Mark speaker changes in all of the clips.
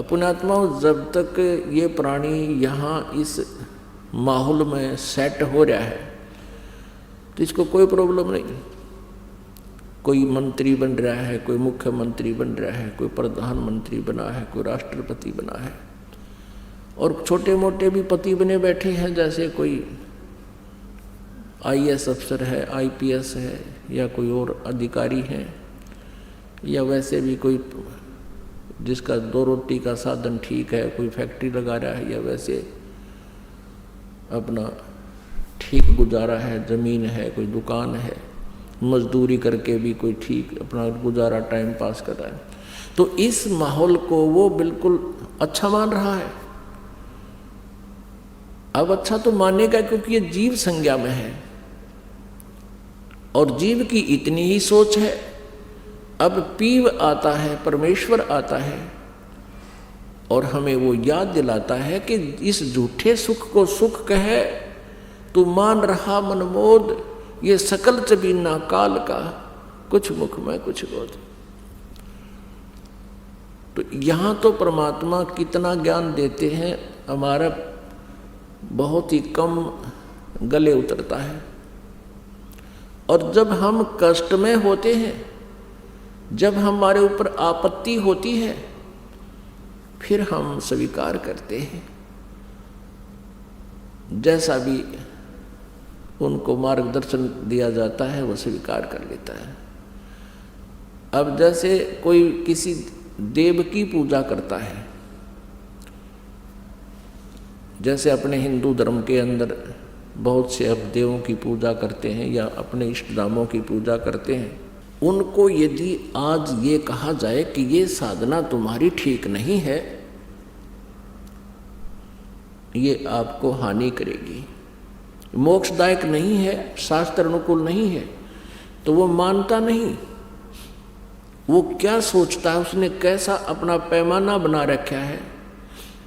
Speaker 1: पुण्यात्माओं, जब तक ये प्राणी यहाँ इस माहौल में सेट हो रहा है तो इसको कोई प्रॉब्लम नहीं। कोई मंत्री बन रहा है, कोई मुख्यमंत्री बन रहा है, कोई प्रधानमंत्री बना है, कोई राष्ट्रपति बना है, और छोटे मोटे भी पति बने बैठे हैं, जैसे कोई IAS अफसर है, IPS है, या कोई और अधिकारी है, या वैसे भी कोई जिसका दो रोटी का साधन ठीक है, कोई फैक्ट्री लगा रहा है, या वैसे अपना ठीक गुजारा है, ज़मीन है, कोई दुकान है, मजदूरी करके भी कोई ठीक अपना गुजारा टाइम पास कर रहा है, तो इस माहौल को वो बिल्कुल अच्छा मान रहा है। अब अच्छा तो मानेगा क्योंकि ये जीव संज्ञा में है और जीव की इतनी ही सोच है। अब पीव आता है, परमेश्वर आता है और हमें वो याद दिलाता है कि इस झूठे सुख को सुख कहे तू मान रहा मनमोद, ये सकल चबीना काल का, कुछ मुख में कुछ गोद। तो यहाँ तो परमात्मा कितना ज्ञान देते हैं, हमारा बहुत ही कम गले उतरता है। और जब हम कष्ट में होते हैं, जब हमारे ऊपर आपत्ति होती है, फिर हम स्वीकार करते हैं, जैसा भी उनको मार्गदर्शन दिया जाता है वो स्वीकार कर लेता है। अब जैसे कोई किसी देव की पूजा करता है, जैसे अपने हिंदू धर्म के अंदर बहुत से अब देवों की पूजा करते हैं या अपने इष्ट धामों की पूजा करते हैं, उनको यदि आज ये कहा जाए कि ये साधना तुम्हारी ठीक नहीं है, ये आपको हानि करेगी, मोक्षदायक नहीं है, शास्त्र अनुकूल नहीं है, तो वो मानता नहीं। वो क्या सोचता है, उसने कैसा अपना पैमाना बना रखा है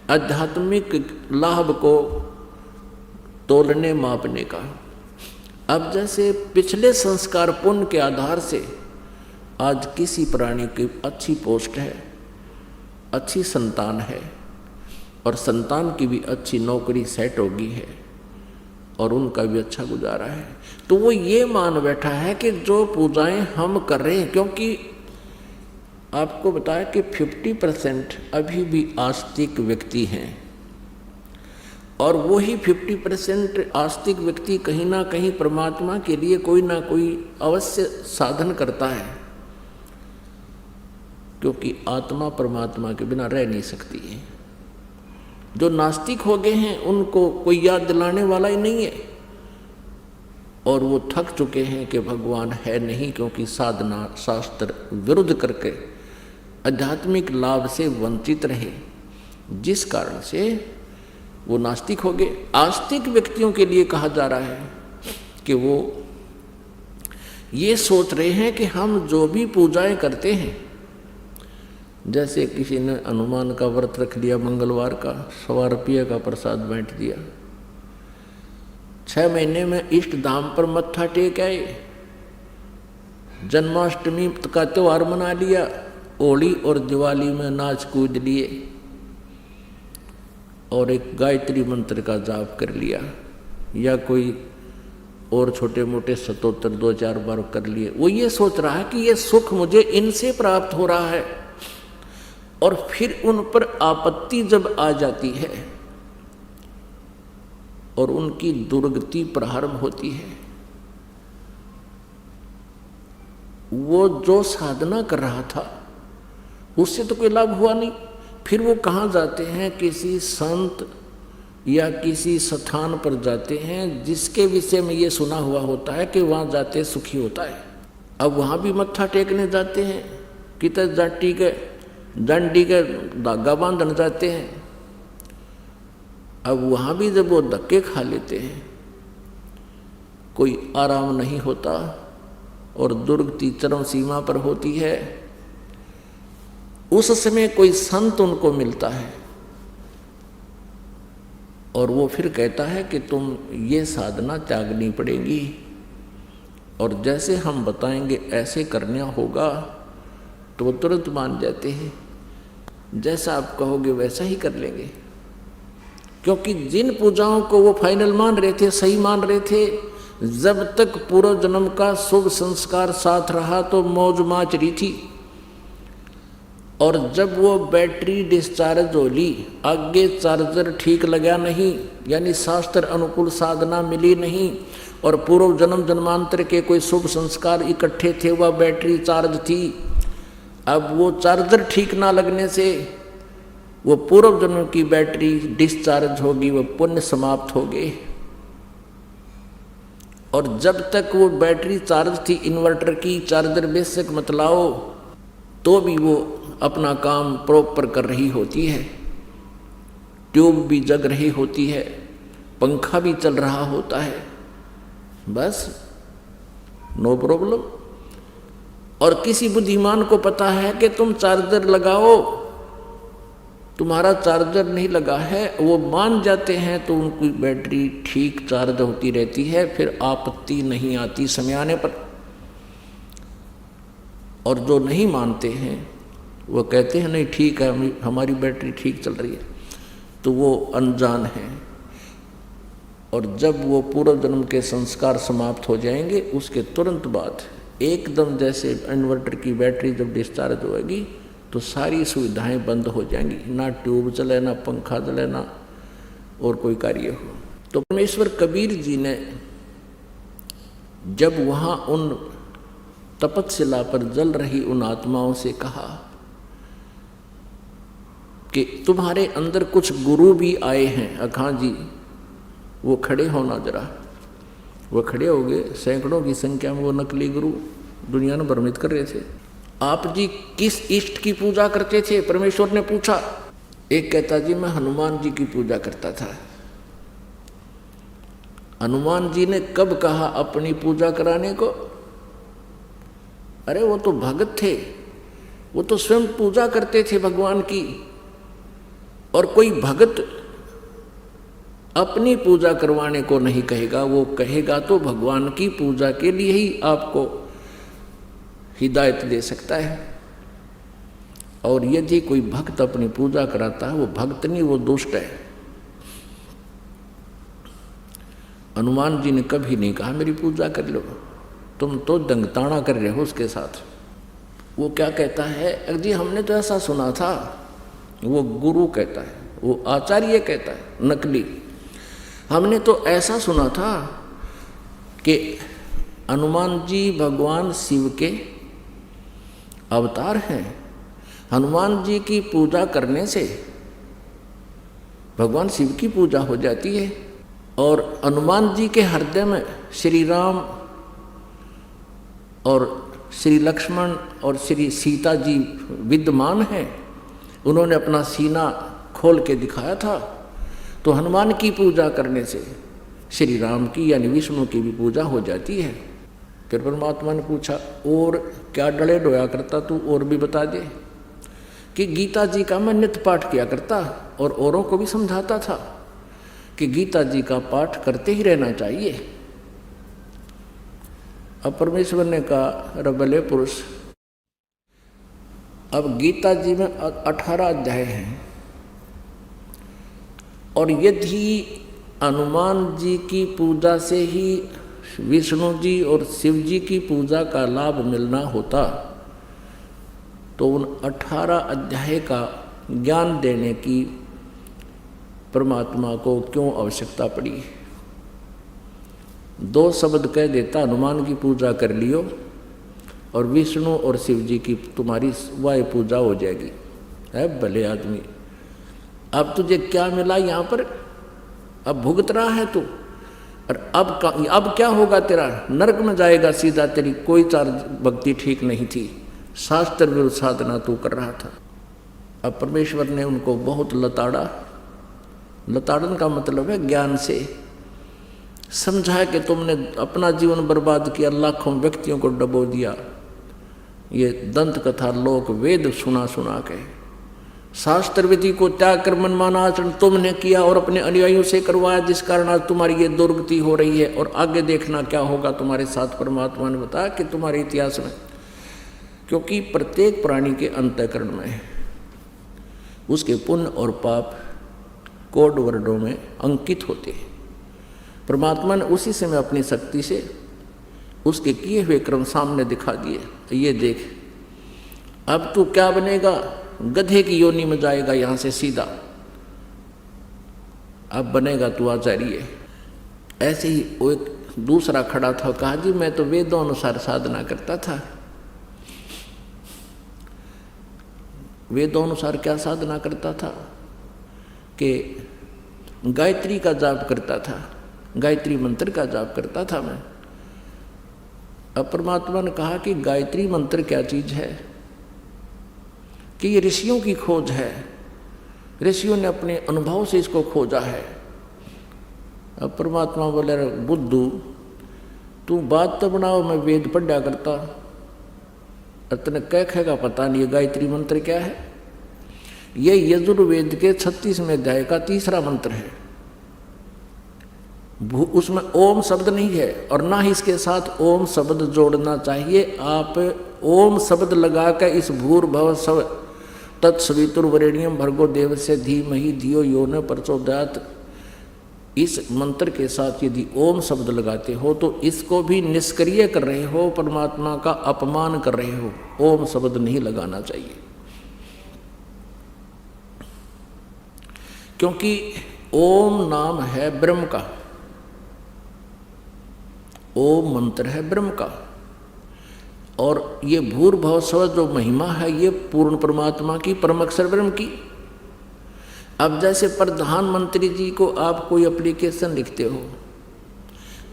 Speaker 1: आध्यात्मिक लाभ को तोलने मापने का। अब जैसे पिछले संस्कार पुण्य के आधार से आज किसी प्राणी की अच्छी पोस्ट है, अच्छी संतान है, और संतान की भी अच्छी नौकरी सेट होगी है, और उनका भी अच्छा गुजारा है, तो वो ये मान बैठा है कि जो पूजाएं हम कर रहे हैं, क्योंकि आपको बताया कि 50% अभी भी आस्तिक व्यक्ति हैं, और वही 50% आस्तिक व्यक्ति कहीं ना कहीं परमात्मा के लिए कोई ना कोई अवश्य साधन करता है, क्योंकि आत्मा परमात्मा के बिना रह नहीं सकती है। जो नास्तिक हो गए हैं उनको कोई याद दिलाने वाला ही नहीं है, और वो थक चुके हैं कि भगवान है नहीं, क्योंकि साधना शास्त्र विरुद्ध करके आध्यात्मिक लाभ से वंचित रहे, जिस कारण से वो नास्तिक हो गए। आस्तिक व्यक्तियों के लिए कहा जा रहा है कि वो ये सोच रहे हैं कि हम जो भी पूजाएं करते हैं, जैसे किसी ने हनुमान का व्रत रख लिया, मंगलवार का 100 रुपये का प्रसाद बांट दिया, 6 महीने में इष्ट धाम पर मत्था टेक आए, जन्माष्टमी का त्यौहार मना लिया, होली और दिवाली में नाच कूद लिए, और एक गायत्री मंत्र का जाप कर लिया, या कोई और छोटे मोटे स्तोत्र 2-4 बार कर लिए। वो ये सोच रहा है कि ये सुख मुझे इनसे प्राप्त हो रहा है, और फिर उन पर आपत्ति जब आ जाती है और उनकी दुर्गति प्रारंभ होती है, वो जो साधना कर रहा था उससे तो कोई लाभ हुआ नहीं, फिर वो कहाँ जाते हैं, किसी संत या किसी स्थान पर जाते हैं जिसके विषय में ये सुना हुआ होता है कि वहाँ जाते सुखी होता है। अब वहाँ भी मत्था टेकने जाते हैं, कितने जाटी के डंडी के धागा बांधने जाते हैं। अब वहाँ भी जब वो धक्के खा लेते हैं, कोई आराम नहीं होता और दुर्गति चरम सीमा पर होती है, उस समय कोई संत उनको मिलता है और वो फिर कहता है कि तुम ये साधना त्यागनी पड़ेगी, और जैसे हम बताएंगे ऐसे करना होगा, तो वो तुरंत मान जाते हैं। जैसा आप कहोगे वैसा ही कर लेंगे। क्योंकि जिन पूजाओं को वो फाइनल मान रहे थे, सही मान रहे थे, जब तक पूर्व जन्म का शुभ संस्कार साथ रहा तो मौज माच रही थी। और जब वो बैटरी डिस्चार्ज हो ली, आगे चार्जर ठीक लगा नहीं, यानी शास्त्र अनुकूल साधना मिली नहीं, और पूर्व जन्म जन्मांतर के कोई शुभ संस्कार इकट्ठे थे, वह बैटरी चार्ज थी। अब वो चार्जर ठीक ना लगने से वो पूर्व जन्म की बैटरी डिस्चार्ज होगी, वो पुण्य समाप्त हो गए। और जब तक वो बैटरी चार्ज थी इन्वर्टर की, चार्जर बेशक मत लाओ, तो भी वो अपना काम प्रॉपर कर रही होती है, ट्यूब भी जग रही होती है, पंखा भी चल रहा होता है, बस नो प्रॉब्लम। और किसी बुद्धिमान को पता है कि तुम चार्जर लगाओ, तुम्हारा चार्जर नहीं लगा है, वो मान जाते हैं तो उनकी बैटरी ठीक चार्ज होती रहती है, फिर आपत्ति नहीं आती समय आने पर। और जो नहीं मानते हैं वो कहते हैं नहीं ठीक है, हमारी बैटरी ठीक चल रही है, तो वो अनजान है। और जब वो पूर्व जन्म के संस्कार समाप्त हो जाएंगे, उसके तुरंत बाद एकदम जैसे इन्वर्टर की बैटरी जब डिस्चार्ज होगी तो सारी सुविधाएं बंद हो जाएंगी, ना ट्यूब चले, ना पंखा चले, ना और कोई कार्य हो। तो परमेश्वर कबीर जी ने जब वहाँ उन तपस्या पर जल रही उन आत्माओं से कहा कि तुम्हारे अंदर कुछ गुरु भी आए हैं, अखां जी वो खड़े होना जरा। वो खड़े हो गए, सैकड़ों की संख्या में वो नकली गुरु दुनिया में भ्रमित कर रहे थे। आप जी किस इष्ट की पूजा करते थे? परमेश्वर ने पूछा। एक कहता जी मैं हनुमान जी की पूजा करता था। हनुमान जी ने कब कहा अपनी पूजा कराने को? अरे वो तो भगत थे, वो तो स्वयं पूजा करते थे भगवान की। और कोई भगत अपनी पूजा करवाने को नहीं कहेगा, वो कहेगा तो भगवान की पूजा के लिए ही आपको हिदायत दे सकता है। और यदि कोई भक्त अपनी पूजा कराता है, वो भक्त नहीं, वो दुष्ट है। हनुमान जी ने कभी नहीं कहा मेरी पूजा कर लो, तुम तो दंगताना कर रहे हो उसके साथ। वो क्या कहता है, जी हमने तो ऐसा सुना था। वो गुरु कहता है, वो आचार्य कहता है, नकली। हमने तो ऐसा सुना था कि हनुमान जी भगवान शिव के अवतार हैं। हनुमान जी की पूजा करने से भगवान शिव की पूजा हो जाती है। और हनुमान जी के हृदय में श्री राम और श्री लक्ष्मण और श्री सीता जी विद्यमान हैं। उन्होंने अपना सीना खोल के दिखाया था। तो हनुमान की पूजा करने से श्री राम की यानी विष्णु की भी पूजा हो जाती है। फिर परमात्मा ने पूछा और क्या डले डोया करता तू, और भी बता दे। कि गीता जी का मैं नित्य पाठ किया करता और औरों को भी समझाता था कि गीता जी का पाठ करते ही रहना चाहिए। अब परमेश्वर ने कहा रबले पुरुष, अब गीता जी में 18 अध्याय हैं, और यदि हनुमान जी की पूजा से ही विष्णु जी और शिव जी की पूजा का लाभ मिलना होता तो उन 18 अध्याय का ज्ञान देने की परमात्मा को क्यों आवश्यकता पड़ी? 2 शब्द कह देता, हनुमान की पूजा कर लियो और विष्णु और शिव जी की तुम्हारी वाय पूजा हो जाएगी। है भले आदमी, अब तुझे क्या मिला यहाँ पर? अब भुगत रहा है तू, और अब क्या होगा तेरा? नरक में जाएगा सीधा। तेरी कोई चार भक्ति ठीक नहीं थी, शास्त्र विरुद्ध साधना तू कर रहा था। अब परमेश्वर ने उनको बहुत लताड़ा। लताड़न का मतलब है ज्ञान से समझाया कि तुमने अपना जीवन बर्बाद किया, लाखों व्यक्तियों को डबो दिया। ये दंत कथा लोक वेद सुना सुना के शास्त्र विधि को त्याग कर मनमाना आचरण तुमने किया और अपने अनुयायियों से करवाया, जिस कारण आज तुम्हारी ये दुर्गति हो रही है। और आगे देखना क्या होगा तुम्हारे साथ। परमात्मा ने बताया कि तुम्हारे इतिहास में, क्योंकि प्रत्येक प्राणी के अंतःकरण में उसके पुण्य और पाप कोड वर्डों में अंकित होते हैं। परमात्मा ने उसी समय अपनी शक्ति से उसके किए हुए कर्म सामने दिखा दिए। ये देख, अब तू क्या बनेगा, गधे की योनि में जाएगा यहाँ से सीधा, अब बनेगा तू आचार्य। ऐसे ही वो एक दूसरा खड़ा था, कहा जी मैं तो वेदों अनुसार साधना करता था। वेदों अनुसार क्या साधना करता था कि गायत्री का जाप करता था, गायत्री मंत्र का जाप करता था मैं। अब परमात्मा ने कहा कि गायत्री मंत्र क्या चीज है, कि ये ऋषियों की खोज है, ऋषियों ने अपने अनुभव से इसको खोजा है। अब परमात्मा बोले बुद्धू तू बात तो बनाओ, मैं वेद पढ़ा करता, इतने कह पता नहीं गायत्री मंत्र क्या है। ये यजुर्वेद के 36वें अध्याय का 3रा मंत्र है। उसमें ओम शब्द नहीं है और ना ही इसके साथ ओम शब्द जोड़ना चाहिए। आप ओम शब्द लगाकर इस भूर्भुवः स्व तत्सवितुर्वरेण्यम भर्गो देवस्य धीमहि धियो यो न प्रचोदयात्, इस मंत्र के साथ यदि ओम शब्द लगाते हो तो इसको भी निष्क्रिय कर रहे हो, परमात्मा का अपमान कर रहे हो। ओम शब्द नहीं लगाना चाहिए, क्योंकि ओम नाम है ब्रह्म का, ओम मंत्र है ब्रह्म का, और ये भूर्भुवः स्व जो महिमा है ये पूर्ण परमात्मा की, परम अक्षर ब्रह्म की। अब जैसे प्रधानमंत्री जी को आप कोई एप्लीकेशन लिखते हो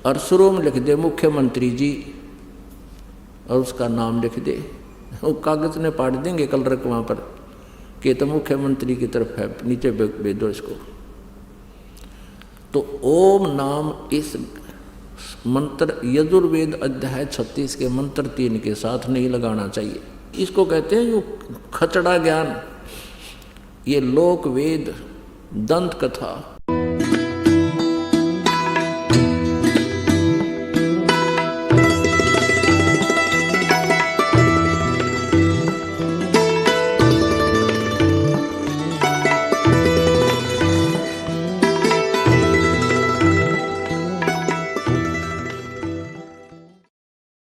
Speaker 1: और शुरू में लिख दे मुख्यमंत्री जी और उसका नाम लिख दे, वो कागज ने पाट देंगे कलर को वहाँ पर कि तो मुख्यमंत्री की तरफ है, नीचे भेज दो इसको। तो ओम नाम इस मंत्र यजुर्वेद अध्याय 36 के मंत्र 3 के साथ नहीं लगाना चाहिए। इसको कहते हैं यो खचड़ा ज्ञान। ये लोक वेद, दंत कथा,